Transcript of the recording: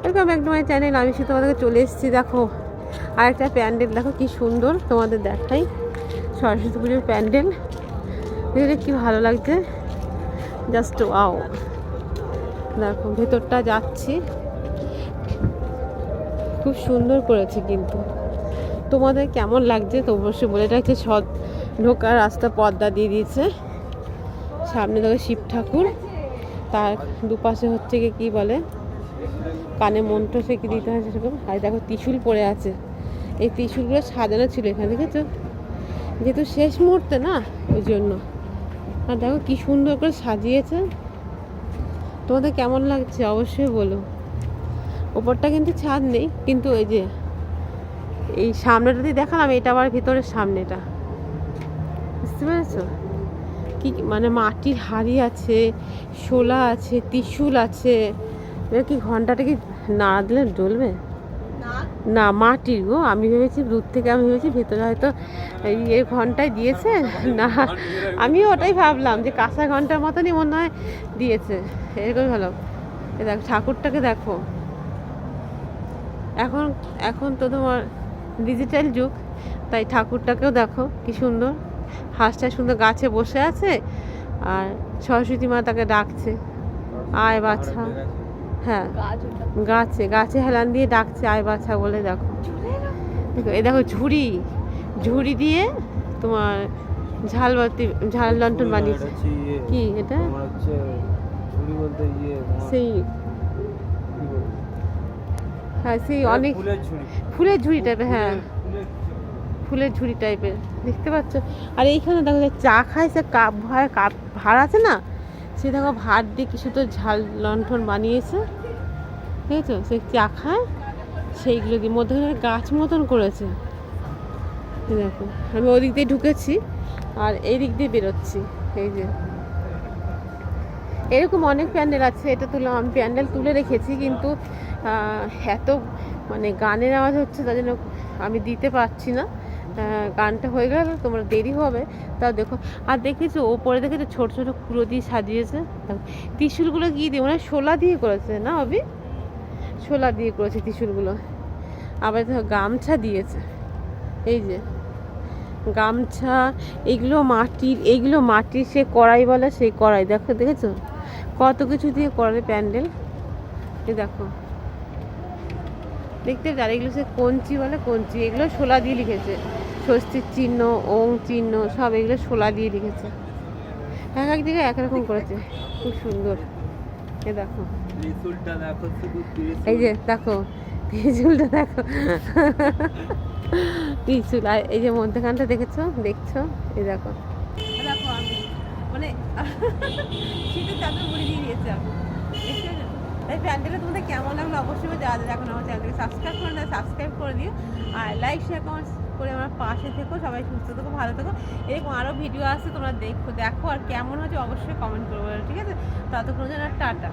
Welcome back to my channel. আমি শুধু তোমাদেরকে চলে এসেছি। দেখো আর একটা প্যান্ডেল, দেখো কি সুন্দর, তোমাদের দেখাই। সরস্বতী পুজোর প্যান্ডেল দেখলে কি ভালো লাগছে, জাস্ট ওয়াও। দেখো ভেতরটা যাচ্ছি, খুব সুন্দর করেছে। কিন্তু তোমাদের কেমন লাগছে তো অবশ্যই বলে। এটা হচ্ছে ঢোকার রাস্তা, পর্দা দিয়ে দিয়েছে। সামনে দেখো শিব ঠাকুর, তার দুপাশে হচ্ছে কি বলে কানে মন্ত্র সে কি দিতে হয় সেরকম। আর দেখো ত্রিশূল পড়ে আছে, এই ত্রিশূলগুলো সাজানো ছিল এখানে, দেখেছো? যেহেতু শেষ মুহূর্তে না, ওই জন্য। আর দেখো কি সুন্দর করে সাজিয়েছে। তোমাদের কেমন লাগছে অবশ্যই বলো। ওপরটা কিন্তু ছাদ নেই, কিন্তু ওই যে এই সামনেটা দিয়ে দেখালাম, এটা আবার ভিতরের সামনেটা, বুঝতে পেরেছো? কি মানে মাটির হাড়ি আছে, শোলা আছে, ত্রিশূল আছে। এবার কি ঘন্টাটা কি নাড়া দিলে জ্বলবে না? মাটির গো। আমি ভেবেছি দূর থেকে, আমি ভেবেছি ভেতরে হয়তো এই ঘন্টায় দিয়েছে না। আমিও ওটাই ভাবলাম যে কাঁচা ঘন্টার মতনই মনে হয় দিয়েছে, এরকমই ভালো। দেখো ঠাকুরটাকে দেখো। এখন তো তোমার ডিজিটাল যুগ, তাই ঠাকুরটাকেও দেখো কি সুন্দর, হাঁসটা সুন্দর গাছে বসে আছে। আর সরস্বতী মা তাকে ডাকছে, আয় বাছা। হ্যাঁ, গাছে হেলান দিয়ে ডাকছে, আয় বাছা বলে। দেখো এই দেখো ঝুড়ি দিয়ে তোমার ঝাল লন্ঠন বানিয়েছে। কি এটা? সেই হ্যাঁ, সেই অনেক ফুলের ঝুড়ি টাইপের। হ্যাঁ, ফুলের ঝুড়ি টাইপের, দেখতে পাচ্ছ? আর এইখানে দেখো চা খায়, সে কাপ ভাড় আছে না, সে দেখো ভাড় দিয়ে কিছু তো ঝাল লণ্ঠন বানিয়েছে, বুঝেছো? সে চা খায় সেইগুলো দিয়ে, মধ্যে গাছ মতন করেছে। দেখো আমি ওদিক দিয়ে ঢুকেছি আর এই দিক দিয়ে বেরোচ্ছি। এই যে এরকম অনেক প্যান্ডেল আছে। এটা আমি প্যান্ডেল তুলে রেখেছি, কিন্তু এত মানে গানের আওয়াজ হচ্ছে, তার জন্য আমি দিতে পারছি না। গানটা হয়ে গেল, তোমরা দেরি হবে, তাও দেখো। আর দেখেছো ওপরে, দেখেছো ছোট ছোট কুড়ো দিয়ে সাজিয়েছে। ত্রিশূলগুলো কি দিয়ে, মানে শোলা দিয়ে করেছে না অবি? শোলা দিয়ে করেছে ত্রিশূলগুলো। আবার দেখো গামছা দিয়েছে, এই যে গামছা। এইগুলো মাটির সে কড়াই বলে, সেই কড়াই। দেখেছো কত কিছু দিয়ে করে প্যান্ডেল। এই দেখো, দেখতে যার এগুলো সে কঞ্চি বলে, কঞ্চি। এগুলো শোলা দিয়ে লিখেছে, স্বস্তির চিহ্ন, ওং চিহ্ন, সব এগুলো শোলা দিয়ে লিখেছে। এক এক জায়গায় একরকম করেছে, খুব সুন্দর। এ দেখো এই যে দেখো ত্রিশূলটা দেখো, ত্রিশূল। আর এই যে মধ্যখানটা দেখছো, এই দেখো আমি মানে শীতের চাদর মুড়ি দিয়ে দিয়েছি আমি, দেখতে। তাই প্যান্ডেলটা তোমাদের কেমন লাগলো অবশ্যই যারা এখন আমার চ্যানেলটাকে সাবস্ক্রাইব করে দিও। আর লাইক শেয়ার কমেন্টস করে আমার পাশে থেকো। সবাই সুস্থ থেকো, ভালো থেকো। এরকম আরও ভিডিও আসছে, তোমরা দেখো আর কেমন হচ্ছে অবশ্যই কমেন্ট করবো, ঠিক আছে? ততক্ষণ যেন টাটা।